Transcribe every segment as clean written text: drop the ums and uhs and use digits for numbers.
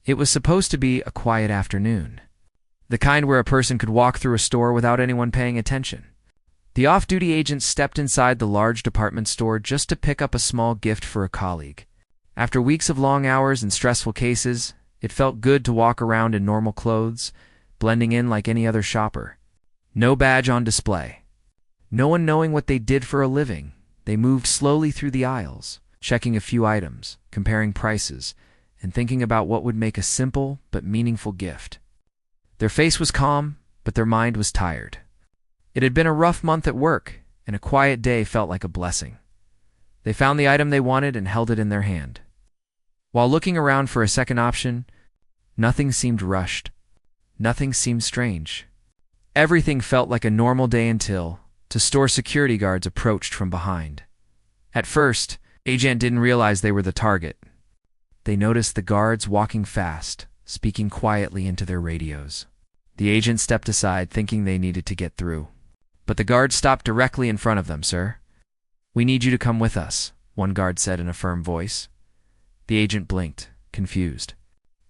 It was supposed to be a quiet afternoon, the kind where a person could walk through a store without anyone paying attention. The off-duty agent stepped inside the large department store just to pick up a small gift for a colleague. After weeks of long hours and stressful cases, it felt good to walk around in normal clothes, blending in like any other shopper. No badge on display. No one knowing what they did for a living. They moved slowly through the aisles, checking a few items, comparing prices, and thinking about what would make a simple but meaningful gift. Their face was calm, but their mind was tired. It had been a rough month at work, and a quiet day felt like a blessing. They found the item they wanted and held it in their hand. While looking around for a second option, nothing seemed rushed. Nothing seemed strange. Everything felt like a normal day until store security guards approached from behind. At first, Agent didn't realize they were the target. They noticed the guards walking fast, speaking quietly into their radios. The agent stepped aside, thinking they needed to get through. But the guard stopped directly in front of them. "Sir, we need you to come with us," one guard said in a firm voice. The agent blinked, confused.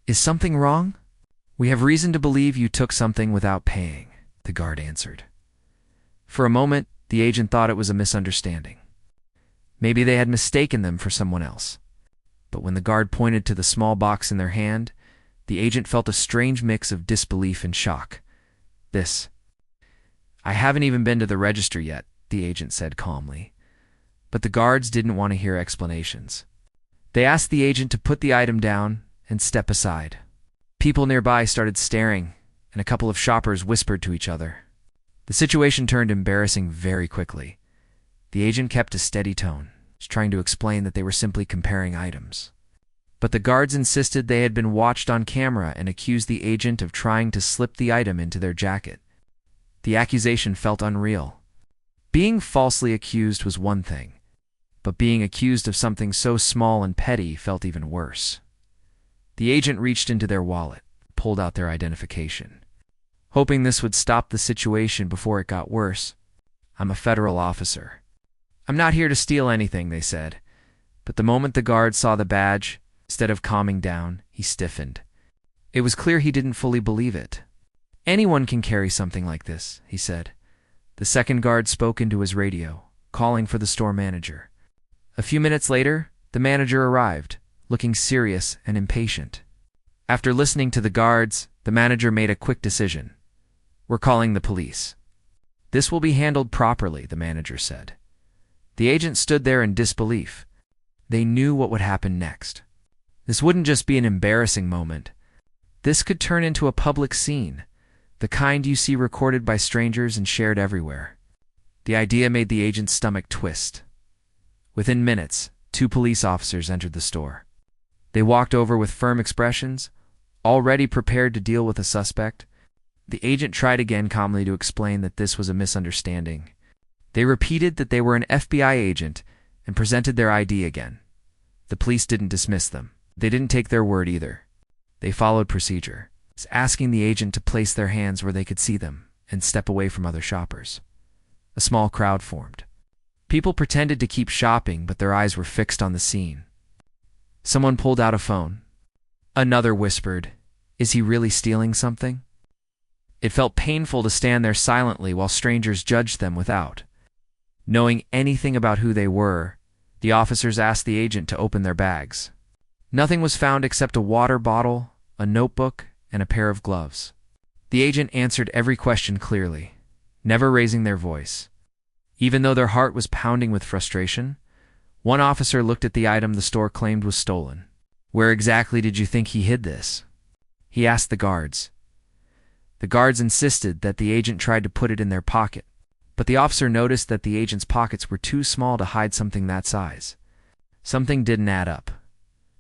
"Is something wrong?" "We have reason to believe you took something without paying," the guard answered. For a moment, the agent thought it was a misunderstanding. Maybe they had mistaken them for someone else. But when the guard pointed to the small box in their hand, the agent felt a strange mix of disbelief and shock. "I haven't even been to the register yet," the agent said calmly. But the guards didn't want to hear explanations. They asked the agent to put the item down and step aside. People nearby started staring, and a couple of shoppers whispered to each other. The situation turned embarrassing very quickly. The agent kept a steady tone, trying to explain that they were simply comparing items. But the guards insisted they had been watched on camera and accused the agent of trying to slip the item into their jacket. The accusation felt unreal. Being falsely accused was one thing, but being accused of something so small and petty felt even worse. The agent reached into their wallet, pulled out their identification. Hoping this would stop the situation before it got worse. "I'm a federal officer. I'm not here to steal anything," they said. But the moment the guard saw the badge, instead of calming down, he stiffened. It was clear he didn't fully believe it. "Anyone can carry something like this," he said. The second guard spoke into his radio, calling for the store manager. A few minutes later, the manager arrived, looking serious and impatient. After listening to the guards, the manager made a quick decision. "We're calling the police." "This will be handled properly," the manager said. The agent stood there in disbelief. They knew what would happen next. This wouldn't just be an embarrassing moment. This could turn into a public scene, the kind you see recorded by strangers and shared everywhere. The idea made the agent's stomach twist. Within minutes, 2 police officers entered the store. They walked over with firm expressions, already prepared to deal with a suspect. The agent tried again calmly to explain that this was a misunderstanding. They repeated that they were an FBI agent and presented their ID again. The police didn't dismiss them. They didn't take their word either. They followed procedure, asking the agent to place their hands where they could see them and step away from other shoppers. A small crowd formed. People pretended to keep shopping, but their eyes were fixed on the scene. Someone pulled out a phone. Another whispered, "Is he really stealing something?" It felt painful to stand there silently while strangers judged them without knowing anything about who they were. The officers asked the agent to open their bags. Nothing was found except a water bottle, a notebook, and a pair of gloves. The agent answered every question clearly, never raising their voice. Even though their heart was pounding with frustration, one officer looked at the item the store claimed was stolen. "Where exactly did you think he hid this?" he asked the guards. The guards insisted that the agent tried to put it in their pocket, but the officer noticed that the agent's pockets were too small to hide something that size. Something didn't add up.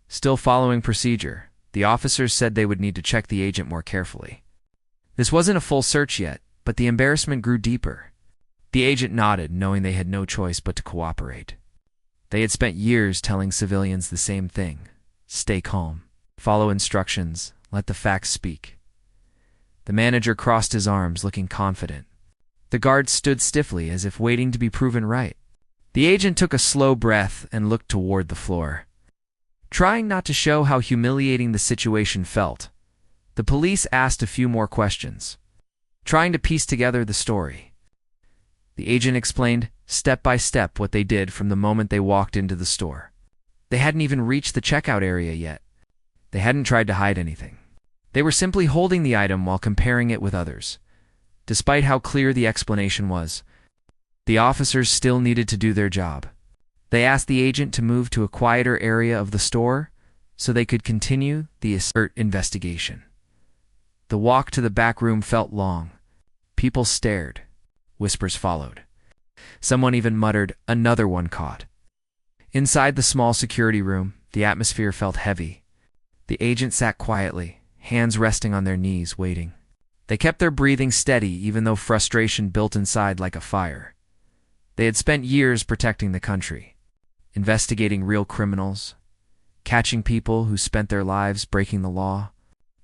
Still following procedure, the officers said they would need to check the agent more carefully. This wasn't a full search yet, but the embarrassment grew deeper. The agent nodded, knowing they had no choice but to cooperate. They had spent years telling civilians the same thing. Stay calm, follow instructions, let the facts speak. The manager crossed his arms, looking confident. The guards stood stiffly, as if waiting to be proven right. The agent took a slow breath and looked toward the floor. Trying not to show how humiliating the situation felt, the police asked a few more questions, trying to piece together the story. The agent explained step by step what they did from the moment they walked into the store. They hadn't even reached the checkout area yet. They hadn't tried to hide anything. They were simply holding the item while comparing it with others. Despite how clear the explanation was, the officers still needed to do their job. They asked the agent to move to a quieter area of the store so they could continue the investigation. The walk to the back room felt long. People stared. Whispers followed. Someone even muttered, "Another one caught." Inside the small security room, the atmosphere felt heavy. The agent sat quietly, hands resting on their knees, waiting. They kept their breathing steady even though frustration built inside like a fire. They had spent years protecting the country, investigating real criminals, catching people who spent their lives breaking the law.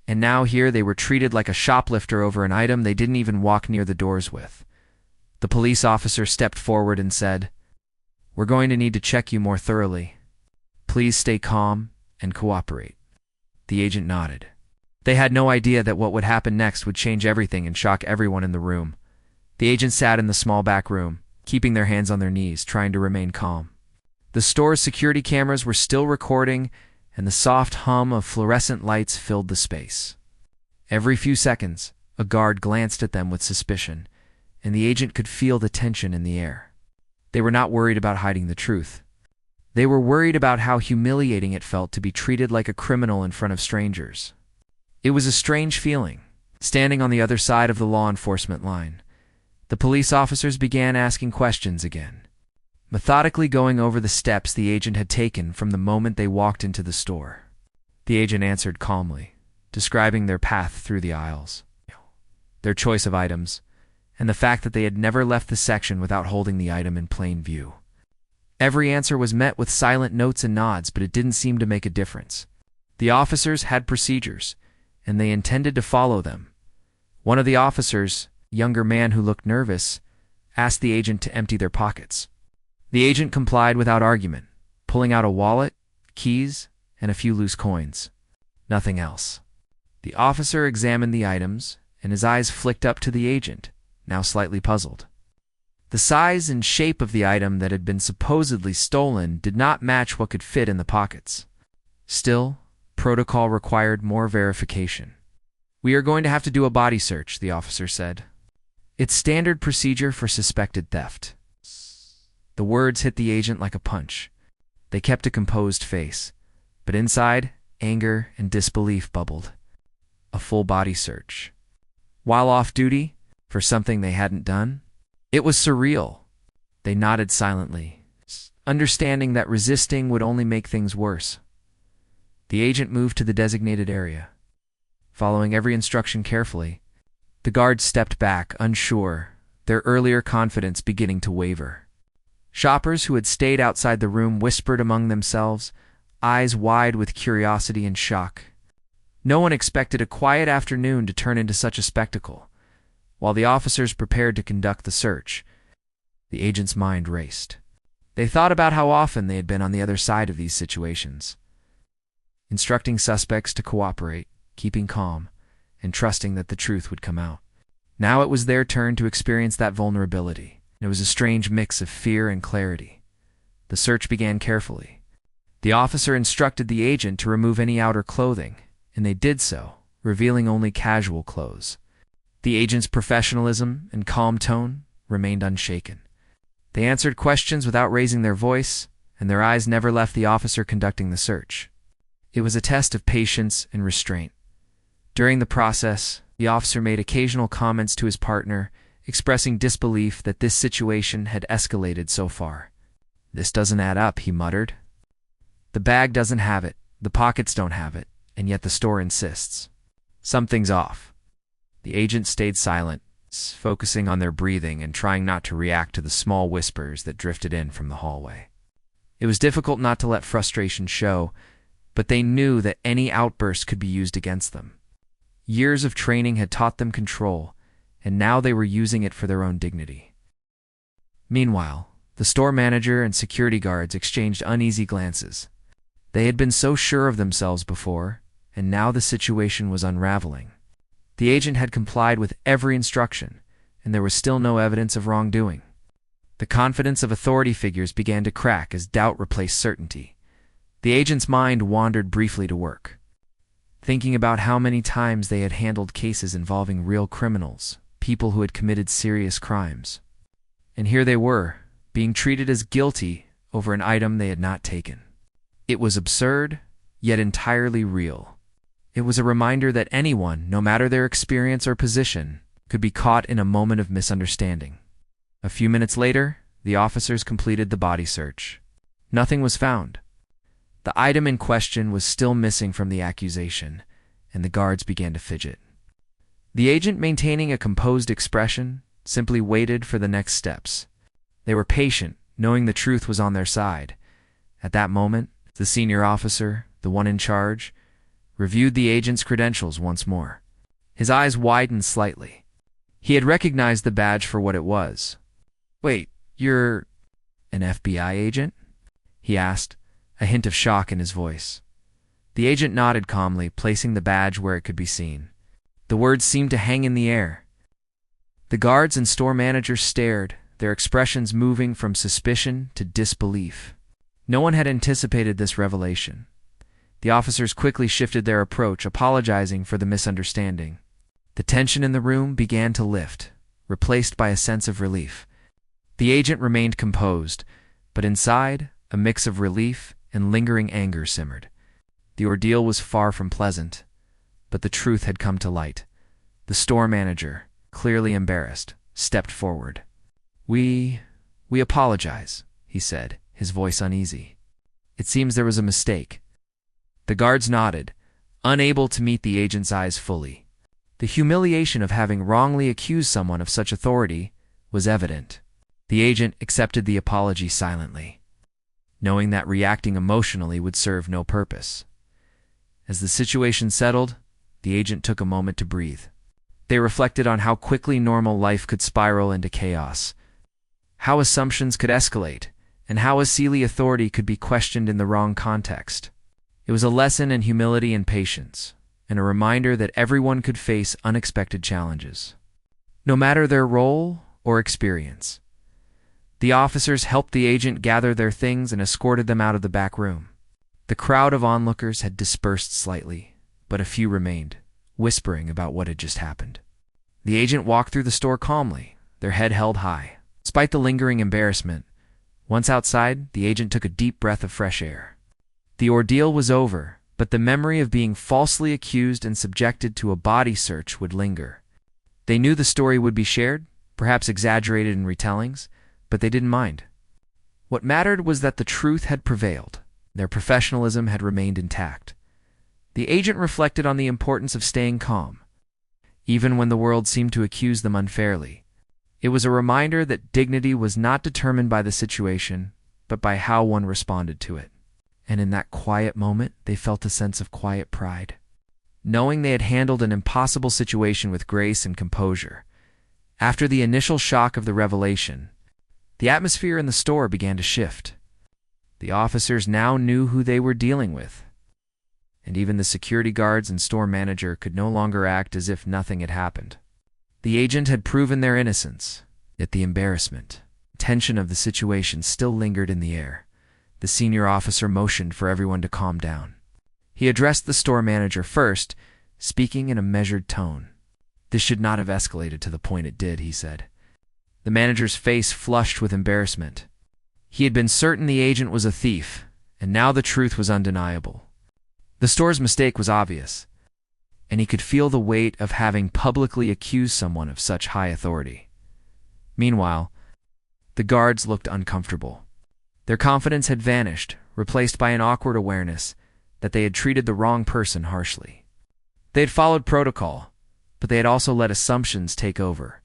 And now here they were treated like a shoplifter over an item they didn't even walk near the doors with. The police officer stepped forward and said, "We're going to need to check you more thoroughly. Please stay calm and cooperate." The agent nodded. They had no idea that what would happen next would change everything and shock everyone in the room. The agent sat in the small back room, keeping their hands on their knees, trying to remain calm. The store's security cameras were still recording, and the soft hum of fluorescent lights filled the space. Every few seconds, a guard glanced at them with suspicion, and the agent could feel the tension in the air. They were not worried about hiding the truth. They were worried about how humiliating it felt to be treated like a criminal in front of strangers. It was a strange feeling, standing on the other side of the law enforcement line. The police officers began asking questions again, methodically going over the steps the agent had taken from the moment they walked into the store. The agent answered calmly, describing their path through the aisles, their choice of items, and the fact that they had never left the section without holding the item in plain view. Every answer was met with silent notes and nods, but it didn't seem to make a difference. The officers had procedures, and they intended to follow them. One of the officers, a younger man who looked nervous, asked the agent to empty their pockets. The agent complied without argument, pulling out a wallet, keys, and a few loose coins. Nothing else. The officer examined the items, and his eyes flicked up to the agent, now slightly puzzled. The size and shape of the item that had been supposedly stolen did not match what could fit in the pockets. Still, protocol required more verification. "We are going to have to do a body search," the officer said. "It's standard procedure for suspected theft." The words hit the agent like a punch. They kept a composed face, but inside, anger and disbelief bubbled. A full body search. While off duty, for something they hadn't done? It was surreal. They nodded silently, understanding that resisting would only make things worse. The agent moved to the designated area. Following every instruction carefully, the guards stepped back, unsure, their earlier confidence beginning to waver. Shoppers who had stayed outside the room whispered among themselves, eyes wide with curiosity and shock. No one expected a quiet afternoon to turn into such a spectacle. While the officers prepared to conduct the search, the agent's mind raced. They thought about how often they had been on the other side of these situations, instructing suspects to cooperate, keeping calm, and trusting that the truth would come out. Now it was their turn to experience that vulnerability. It was a strange mix of fear and clarity. The search began carefully. The officer instructed the agent to remove any outer clothing, and they did so, revealing only casual clothes. The agent's professionalism and calm tone remained unshaken. They answered questions without raising their voice, and their eyes never left the officer conducting the search. It was a test of patience and restraint. During the process, the officer made occasional comments to his partner, expressing disbelief that this situation had escalated so far. "This doesn't add up," he muttered. "The bag doesn't have it, the pockets don't have it, and yet the store insists. Something's off." The agent stayed silent, focusing on their breathing and trying not to react to the small whispers that drifted in from the hallway. It was difficult not to let frustration show, but they knew that any outburst could be used against them. Years of training had taught them control, and now they were using it for their own dignity. Meanwhile, the store manager and security guards exchanged uneasy glances. They had been so sure of themselves before, and now the situation was unraveling. The agent had complied with every instruction, and there was still no evidence of wrongdoing. The confidence of authority figures began to crack as doubt replaced certainty. The agent's mind wandered briefly to work, thinking about how many times they had handled cases involving real criminals, people who had committed serious crimes. And here they were, being treated as guilty over an item they had not taken. It was absurd, yet entirely real. It was a reminder that anyone, no matter their experience or position, could be caught in a moment of misunderstanding. A few minutes later, the officers completed the body search. Nothing was found. The item in question was still missing from the accusation, and the guards began to fidget. The agent, maintaining a composed expression, simply waited for the next steps. They were patient, knowing the truth was on their side. At that moment, the senior officer, the one in charge, reviewed the agent's credentials once more. His eyes widened slightly. He had recognized the badge for what it was. "Wait, you're an FBI agent?" he asked, a hint of shock in his voice. The agent nodded calmly, placing the badge where it could be seen. The words seemed to hang in the air. The guards and store managers stared, their expressions moving from suspicion to disbelief. No one had anticipated this revelation. The officers quickly shifted their approach, apologizing for the misunderstanding. The tension in the room began to lift, replaced by a sense of relief. The agent remained composed, but inside, a mix of relief and lingering anger simmered. The ordeal was far from pleasant, but the truth had come to light. The store manager, clearly embarrassed, stepped forward. We apologize," he said, his voice uneasy. "It seems there was a mistake." The guards nodded, unable to meet the agent's eyes fully. The humiliation of having wrongly accused someone of such authority was evident. The agent accepted the apology silently, knowing that reacting emotionally would serve no purpose. As the situation settled, the agent took a moment to breathe. They reflected on how quickly normal life could spiral into chaos, how assumptions could escalate, and how a silly authority could be questioned in the wrong context. It was a lesson in humility and patience, and a reminder that everyone could face unexpected challenges, no matter their role or experience. The officers helped the agent gather their things and escorted them out of the back room. The crowd of onlookers had dispersed slightly, but a few remained, whispering about what had just happened. The agent walked through the store calmly, their head held high. Despite the lingering embarrassment, once outside, the agent took a deep breath of fresh air. The ordeal was over, but the memory of being falsely accused and subjected to a body search would linger. They knew the story would be shared, perhaps exaggerated in retellings, but they didn't mind. What mattered was that the truth had prevailed. Their professionalism had remained intact. The agent reflected on the importance of staying calm, even when the world seemed to accuse them unfairly. It was a reminder that dignity was not determined by the situation, but by how one responded to it. And in that quiet moment, they felt a sense of quiet pride, knowing they had handled an impossible situation with grace and composure. After the initial shock of the revelation, the atmosphere in the store began to shift. The officers now knew who they were dealing with, and even the security guards and store manager could no longer act as if nothing had happened. The agent had proven their innocence, yet the embarrassment, tension of the situation still lingered in the air. The senior officer motioned for everyone to calm down. He addressed the store manager first, speaking in a measured tone. "This should not have escalated to the point it did," he said. The manager's face flushed with embarrassment. He had been certain the agent was a thief, and now the truth was undeniable. The store's mistake was obvious, and he could feel the weight of having publicly accused someone of such high authority. Meanwhile, the guards looked uncomfortable. Their confidence had vanished, replaced by an awkward awareness that they had treated the wrong person harshly. They had followed protocol, but they had also let assumptions take over.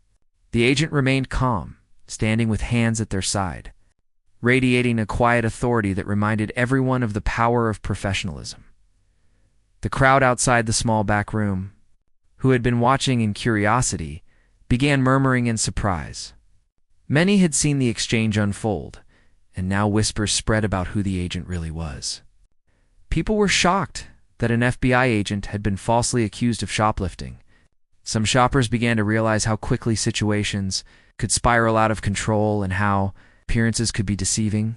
The agent remained calm, standing with hands at their side, radiating a quiet authority that reminded everyone of the power of professionalism. The crowd outside the small back room, who had been watching in curiosity, began murmuring in surprise. Many had seen the exchange unfold, and now whispers spread about who the agent really was. People were shocked that an FBI agent had been falsely accused of shoplifting. Some shoppers began to realize how quickly situations could spiral out of control and how appearances could be deceiving.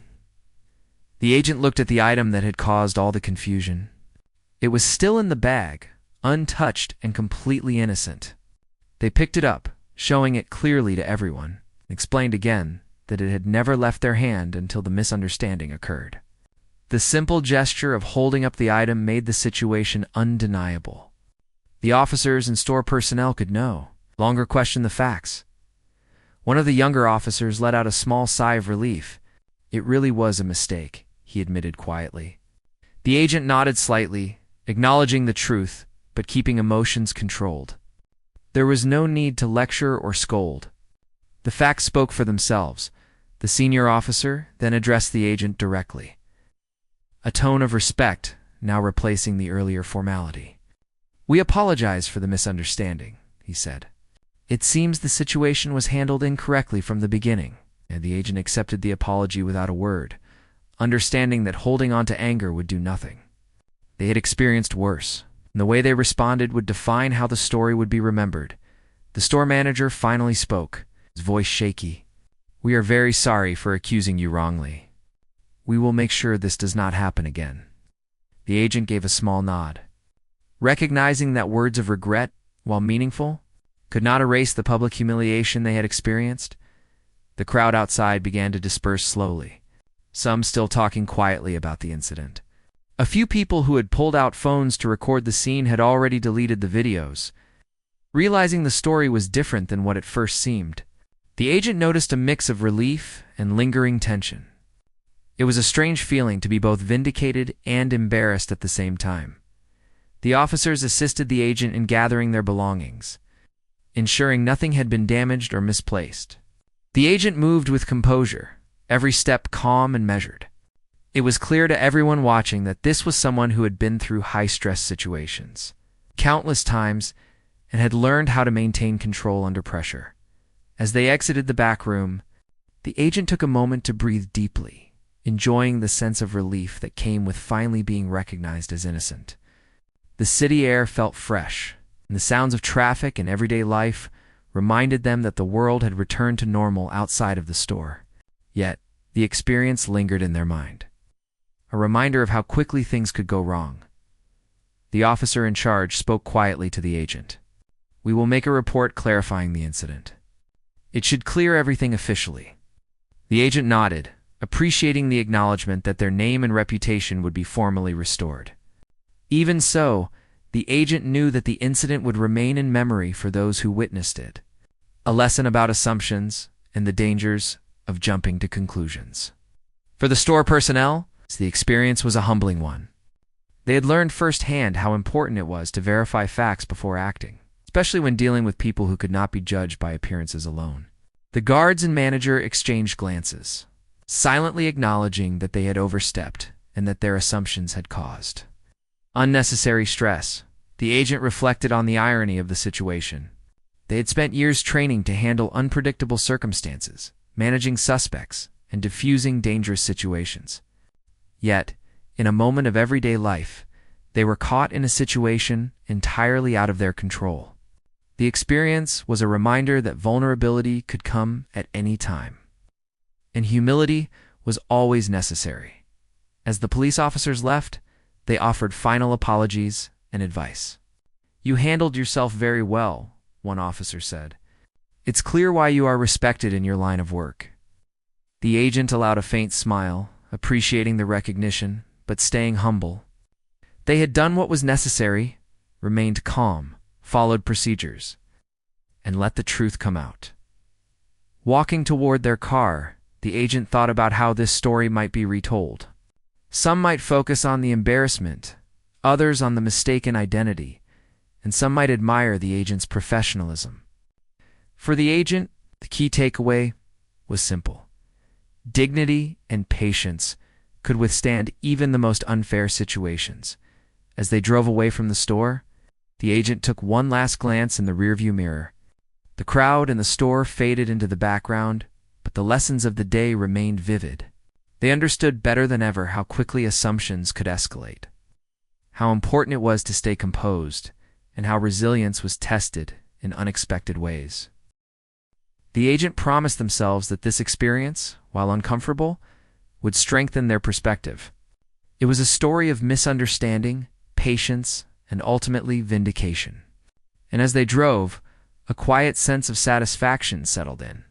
The agent looked at the item that had caused all the confusion. It was still in the bag, untouched and completely innocent. They picked it up, showing it clearly to everyone, and explained again that it had never left their hand until the misunderstanding occurred. The simple gesture of holding up the item made the situation undeniable. The officers and store personnel could no longer question the facts. One of the younger officers let out a small sigh of relief. It really was a mistake, he admitted quietly. The agent nodded slightly, acknowledging the truth, but keeping emotions controlled. There was no need to lecture or scold. The facts spoke for themselves. The senior officer then addressed the agent directly, a tone of respect now replacing the earlier formality. "We apologize for the misunderstanding," he said. "It seems the situation was handled incorrectly from the beginning," and the agent accepted the apology without a word, understanding that holding on to anger would do nothing. They had experienced worse, and the way they responded would define how the story would be remembered. The store manager finally spoke, his voice shaky. "We are very sorry for accusing you wrongly. We will make sure this does not happen again." The agent gave a small nod, recognizing that words of regret, while meaningful, could not erase the public humiliation they had experienced. The crowd outside began to disperse slowly, some still talking quietly about the incident. A few people who had pulled out phones to record the scene had already deleted the videos, realizing the story was different than what it first seemed. The agent noticed a mix of relief and lingering tension. It was a strange feeling to be both vindicated and embarrassed at the same time. The officers assisted the agent in gathering their belongings, ensuring nothing had been damaged or misplaced. The agent moved with composure, every step calm and measured. It was clear to everyone watching that this was someone who had been through high-stress situations countless times and had learned how to maintain control under pressure. As they exited the back room, the agent took a moment to breathe deeply, enjoying the sense of relief that came with finally being recognized as innocent. The city air felt fresh, and the sounds of traffic and everyday life reminded them that the world had returned to normal outside of the store. Yet, the experience lingered in their mind, a reminder of how quickly things could go wrong. The officer in charge spoke quietly to the agent. "We will make a report clarifying the incident. It should clear everything officially." The agent nodded, appreciating the acknowledgement that their name and reputation would be formally restored. Even so, the agent knew that the incident would remain in memory for those who witnessed it, a lesson about assumptions and the dangers of jumping to conclusions. For the store personnel, the experience was a humbling one. They had learned firsthand how important it was to verify facts before acting, especially when dealing with people who could not be judged by appearances alone. The guards and manager exchanged glances, silently acknowledging that they had overstepped and that their assumptions had caused unnecessary stress. The agent reflected on the irony of the situation. They had spent years training to handle unpredictable circumstances, managing suspects, and diffusing dangerous situations. Yet, in a moment of everyday life, they were caught in a situation entirely out of their control. The experience was a reminder that vulnerability could come at any time, and humility was always necessary. As the police officers left, they offered final apologies and advice. "You handled yourself very well," one officer said. "It's clear why you are respected in your line of work." The agent allowed a faint smile, appreciating the recognition, but staying humble. They had done what was necessary, remained calm, followed procedures, and let the truth come out. Walking toward their car, the agent thought about how this story might be retold. Some might focus on the embarrassment, others on the mistaken identity, and some might admire the agent's professionalism. For the agent, the key takeaway was simple. Dignity and patience could withstand even the most unfair situations. As they drove away from the store, the agent took one last glance in the rearview mirror. The crowd and the store faded into the background, but the lessons of the day remained vivid. They understood better than ever how quickly assumptions could escalate. how important it was to stay composed, and how resilience was tested in unexpected ways. The agent promised themselves that this experience, while uncomfortable, would strengthen their perspective. It was a story of misunderstanding, patience, and ultimately vindication. And as they drove, a quiet sense of satisfaction settled in.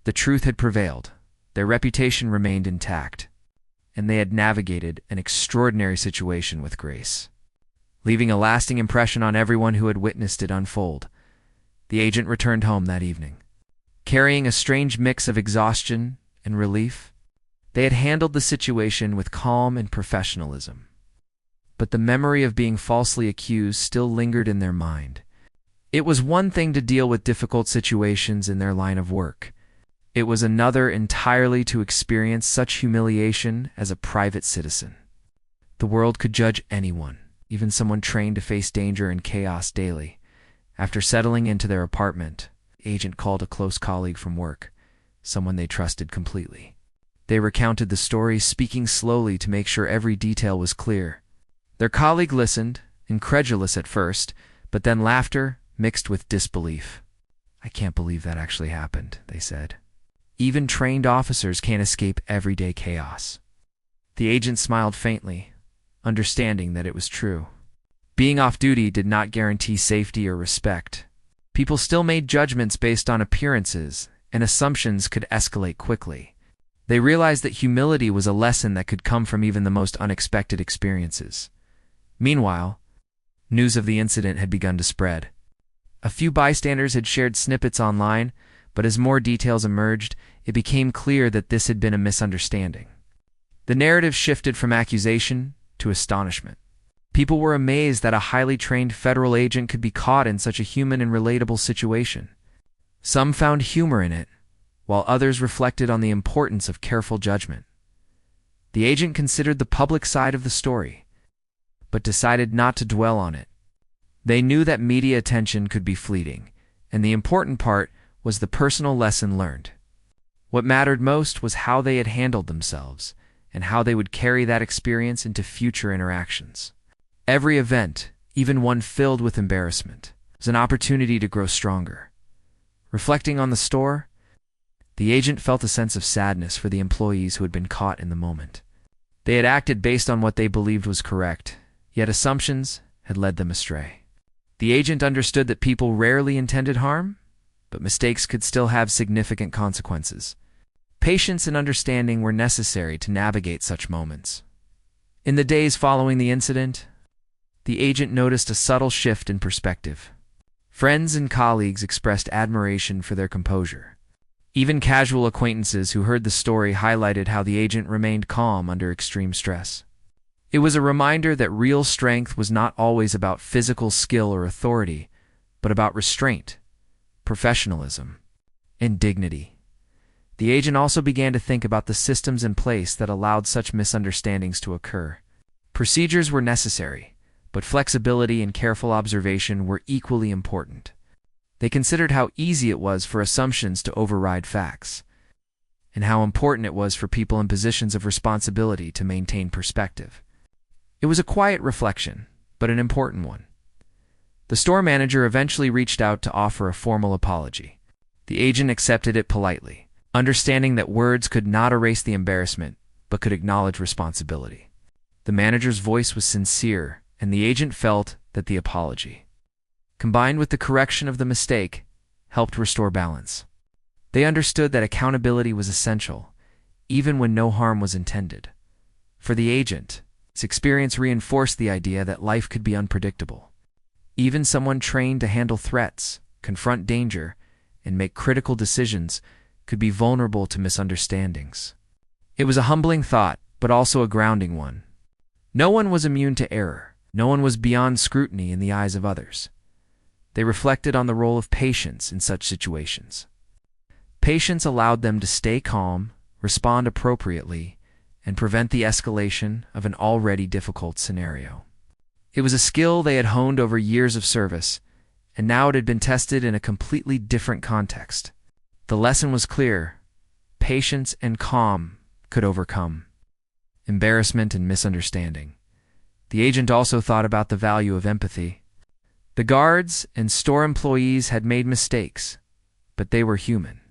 The truth had prevailed, their reputation remained intact, and they had navigated an extraordinary situation with grace. Leaving a lasting impression on everyone who had witnessed it unfold, the agent returned home that evening. Carrying a strange mix of exhaustion and relief, they had handled the situation with calm and professionalism. But the memory of being falsely accused still lingered in their mind. It was one thing to deal with difficult situations in their line of work. It was another entirely to experience such humiliation as a private citizen. The world could judge anyone, even someone trained to face danger and chaos daily. After settling into their apartment, the agent called a close colleague from work, someone they trusted completely. They recounted the story, speaking slowly to make sure every detail was clear. Their colleague listened, incredulous at first, but then laughter mixed with disbelief. "I can't believe that actually happened," they said. "Even trained officers can't escape everyday chaos." The agent smiled faintly, understanding that it was true. Being off duty did not guarantee safety or respect. People still made judgments based on appearances, and assumptions could escalate quickly. They realized that humility was a lesson that could come from even the most unexpected experiences. Meanwhile, news of the incident had begun to spread. A few bystanders had shared snippets online, but as more details emerged, it became clear that this had been a misunderstanding. The narrative shifted from accusation to astonishment. People were amazed that a highly trained federal agent could be caught in such a human and relatable situation. Some found humor in it, while others reflected on the importance of careful judgment. The agent considered the public side of the story, but decided not to dwell on it. They knew that media attention could be fleeting, and the important part was the personal lesson learned. What mattered most was how they had handled themselves, and how they would carry that experience into future interactions. Every event, even one filled with embarrassment, was an opportunity to grow stronger. Reflecting on the store, the agent felt a sense of sadness for the employees who had been caught in the moment. They had acted based on what they believed was correct, yet assumptions had led them astray. The agent understood that people rarely intended harm, but mistakes could still have significant consequences. Patience and understanding were necessary to navigate such moments. In the days following the incident, the agent noticed a subtle shift in perspective. Friends and colleagues expressed admiration for their composure. Even casual acquaintances who heard the story highlighted how the agent remained calm under extreme stress. It was a reminder that real strength was not always about physical skill or authority, but about restraint, professionalism, and dignity. The agent also began to think about the systems in place that allowed such misunderstandings to occur. Procedures were necessary, but flexibility and careful observation were equally important. They considered how easy it was for assumptions to override facts, and how important it was for people in positions of responsibility to maintain perspective. It was a quiet reflection, but an important one. The store manager eventually reached out to offer a formal apology. The agent accepted it politely, understanding that words could not erase the embarrassment, but could acknowledge responsibility. The manager's voice was sincere, and the agent felt that the apology, combined with the correction of the mistake, helped restore balance. They understood that accountability was essential, even when no harm was intended. For the agent, this experience reinforced the idea that life could be unpredictable. Even someone trained to handle threats, confront danger, and make critical decisions could be vulnerable to misunderstandings. It was a humbling thought, but also a grounding one. No one was immune to error. No one was beyond scrutiny in the eyes of others. They reflected on the role of patience in such situations. Patience allowed them to stay calm, respond appropriately, and prevent the escalation of an already difficult scenario. It was a skill they had honed over years of service, and now it had been tested in a completely different context. The lesson was clear: patience and calm could overcome embarrassment and misunderstanding. the agent also thought about the value of empathy. The guards and store employees had made mistakes, but they were human.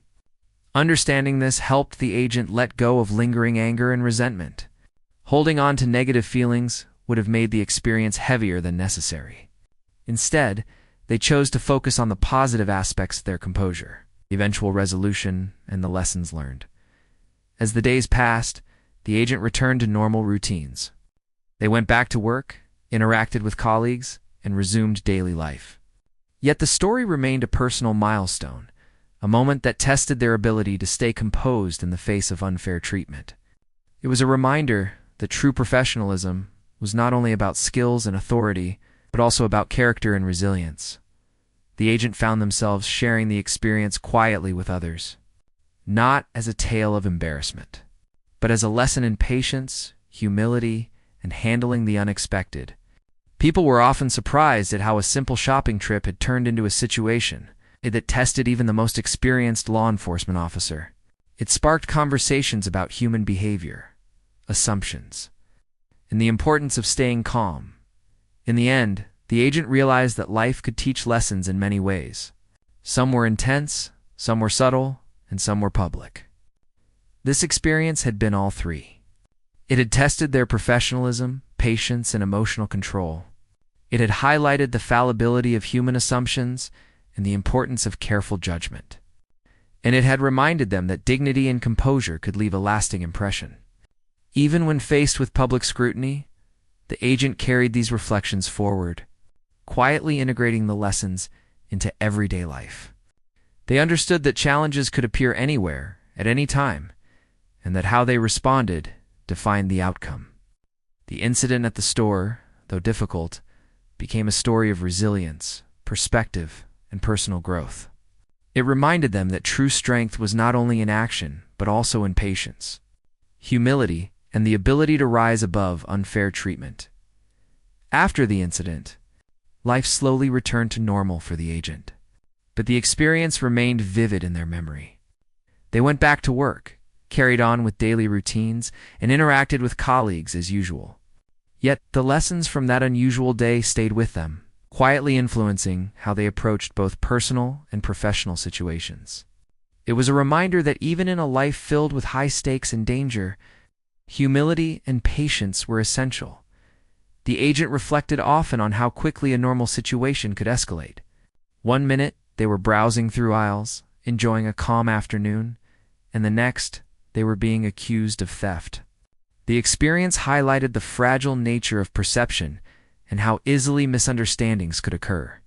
Understanding this helped the agent let go of lingering anger and resentment. Holding on to negative feelings would have made the experience heavier than necessary. Instead, they chose to focus on the positive aspects of their composure, the eventual resolution, and the lessons learned. As the days passed, the agent returned to normal routines. They went back to work, interacted with colleagues, and resumed daily life. Yet the story remained a personal milestone, a moment that tested their ability to stay composed in the face of unfair treatment. It was a reminder that true professionalism was not only about skills and authority, but also about character and resilience. The agent found themselves sharing the experience quietly with others, not as a tale of embarrassment, but as a lesson in patience, humility, and handling the unexpected. People were often surprised at how a simple shopping trip had turned into a situation that tested even the most experienced law enforcement officer. It sparked conversations about human behavior, assumptions, and the importance of staying calm. In the end, the agent realized that life could teach lessons in many ways. Some were intense, some were subtle, and some were public. This experience had been all three. It had tested their professionalism, patience, and emotional control. It had highlighted the fallibility of human assumptions and the importance of careful judgment. And it had reminded them that dignity and composure could leave a lasting impression. Even when faced with public scrutiny, the agent carried these reflections forward, quietly integrating the lessons into everyday life. They understood that challenges could appear anywhere, at any time, and that how they responded defined the outcome. The incident at the store, though difficult, became a story of resilience, perspective, and personal growth. It reminded them that true strength was not only in action, but also in patience, humility, and the ability to rise above unfair treatment. After the incident, life slowly returned to normal for the agent, but the experience remained vivid in their memory. They went back to work, carried on with daily routines, and interacted with colleagues as usual. Yet the lessons from that unusual day stayed with them, quietly influencing how they approached both personal and professional situations. It was a reminder that even in a life filled with high stakes and danger, humility and patience were essential. The agent reflected often on how quickly a normal situation could escalate. One minute, they were browsing through aisles, enjoying a calm afternoon, and the next, they were being accused of theft. The experience highlighted the fragile nature of perception and how easily misunderstandings could occur.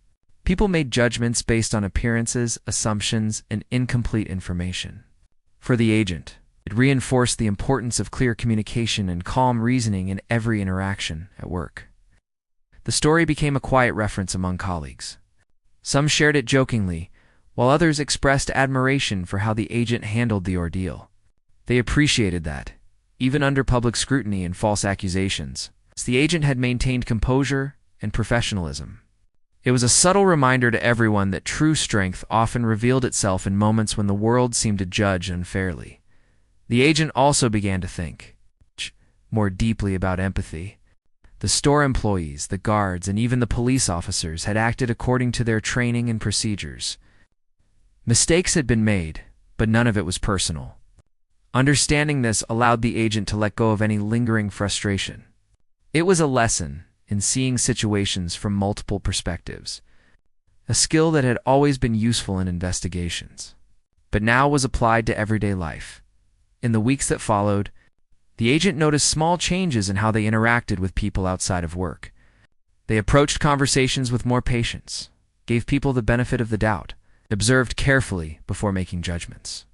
People made judgments based on appearances, assumptions, and incomplete information. For the agent, it reinforced the importance of clear communication and calm reasoning in every interaction at work. The story became a quiet reference among colleagues. Some shared it jokingly, while others expressed admiration for how the agent handled the ordeal. They appreciated that, even under public scrutiny and false accusations, the agent had maintained composure and professionalism. It was a subtle reminder to everyone that true strength often revealed itself in moments when the world seemed to judge unfairly. The agent also began to think more deeply about empathy. The store employees, the guards, and even the police officers had acted according to their training and procedures. Mistakes had been made, but none of it was personal. Understanding this allowed the agent to let go of any lingering frustration. It was a lesson in seeing situations from multiple perspectives, a skill that had always been useful in investigations, but now was applied to everyday life. In the weeks that followed, the agent noticed small changes in how they interacted with people outside of work. They approached conversations with more patience, gave people the benefit of the doubt, observed carefully before making judgments.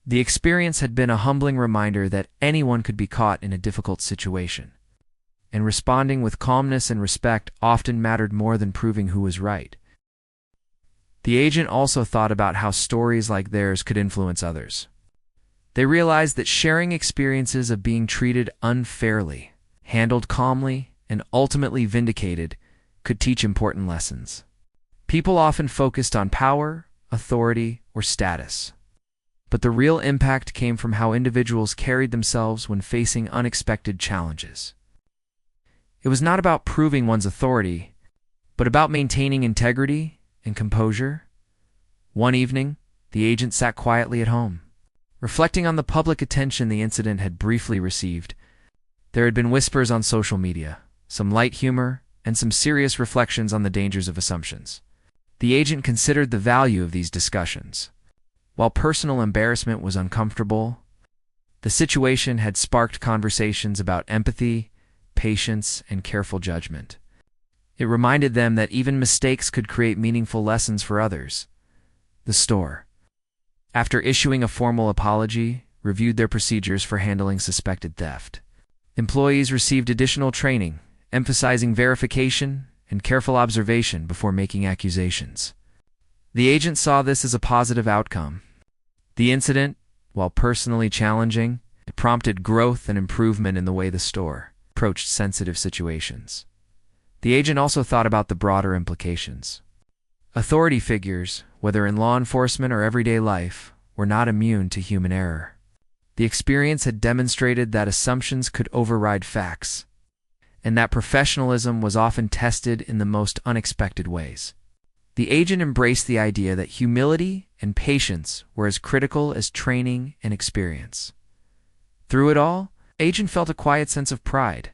The experience had been a humbling reminder that anyone could be caught in a difficult situation, and responding with calmness and respect often mattered more than proving who was right. The agent also thought about how stories like theirs could influence others. They realized that sharing experiences of being treated unfairly, handled calmly, and ultimately vindicated could teach important lessons. People often focused on power, authority, or status, but the real impact came from how individuals carried themselves when facing unexpected challenges. It was not about proving one's authority, but about maintaining integrity and composure. One evening, the agent sat quietly at home, reflecting on the public attention the incident had briefly received. There had been whispers on social media, some light humor, and some serious reflections on the dangers of assumptions. The agent considered the value of these discussions. While personal embarrassment was uncomfortable, the situation had sparked conversations about empathy, patience, and careful judgment. It reminded them that even mistakes could create meaningful lessons for others. The store, after issuing a formal apology, reviewed their procedures for handling suspected theft. Employees received additional training, emphasizing verification and careful observation before making accusations. The agent saw this as a positive outcome. The incident, while personally challenging, prompted growth and improvement in the way the store approached sensitive situations. The agent also thought about the broader implications. Authority figures, whether in law enforcement or everyday life, were not immune to human error. The experience had demonstrated that assumptions could override facts, and that professionalism was often tested in the most unexpected ways. The agent embraced the idea that humility and patience were as critical as training and experience. Through it all, the agent felt a quiet sense of pride.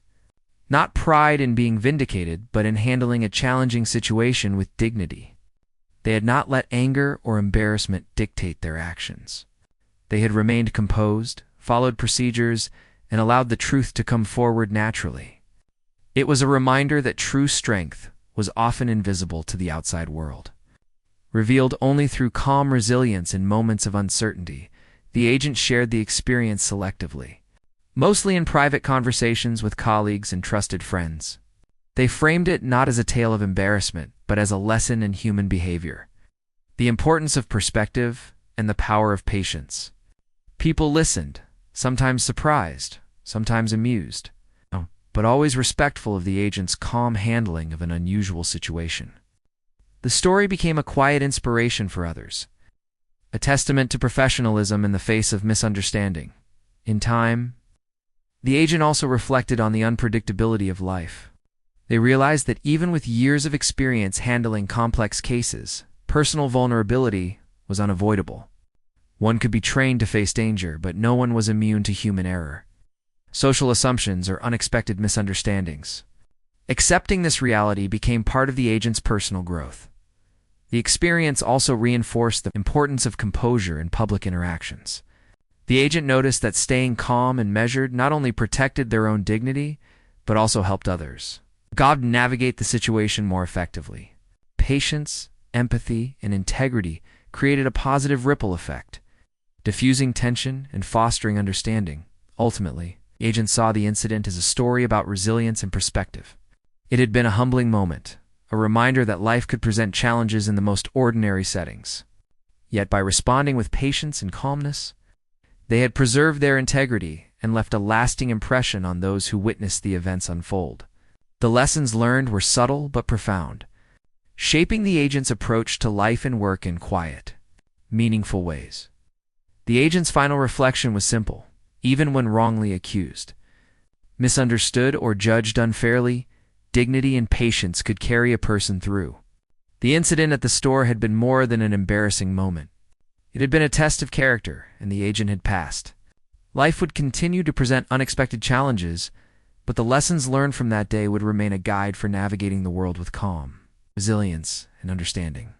Not pride in being vindicated, but in handling a challenging situation with dignity. They had not let anger or embarrassment dictate their actions. They had remained composed, followed procedures, and allowed the truth to come forward naturally. It was a reminder that true strength was often invisible to the outside world. Revealed only through calm resilience in moments of uncertainty, the agent shared the experience selectively, mostly in private conversations with colleagues and trusted friends. They framed it not as a tale of embarrassment, but as a lesson in human behavior, the importance of perspective, and the power of patience. People listened, sometimes surprised, sometimes amused, but always respectful of the agent's calm handling of an unusual situation. The story became a quiet inspiration for others, a testament to professionalism in the face of misunderstanding. In time, the agent also reflected on the unpredictability of life. They realized that even with years of experience handling complex cases, personal vulnerability was unavoidable. One could be trained to face danger, but no one was immune to human error, social assumptions, or unexpected misunderstandings. Accepting this reality became part of the agent's personal growth. The experience also reinforced the importance of composure in public interactions. The agent noticed that staying calm and measured not only protected their own dignity, but also helped others navigate the situation more effectively. Patience, empathy, and integrity created a positive ripple effect, diffusing tension and fostering understanding. Ultimately, the agent saw the incident as a story about resilience and perspective. It had been a humbling moment, a reminder that life could present challenges in the most ordinary settings. Yet by responding with patience and calmness, they had preserved their integrity and left a lasting impression on those who witnessed the events unfold. The lessons learned were subtle but profound, shaping the agent's approach to life and work in quiet, meaningful ways. The agent's final reflection was simple: even when wrongly accused, misunderstood, or judged unfairly, dignity and patience could carry a person through. The incident at the store had been more than an embarrassing moment. It had been a test of character, and the agent had passed. Life would continue to present unexpected challenges, but the lessons learned from that day would remain a guide for navigating the world with calm, resilience, and understanding.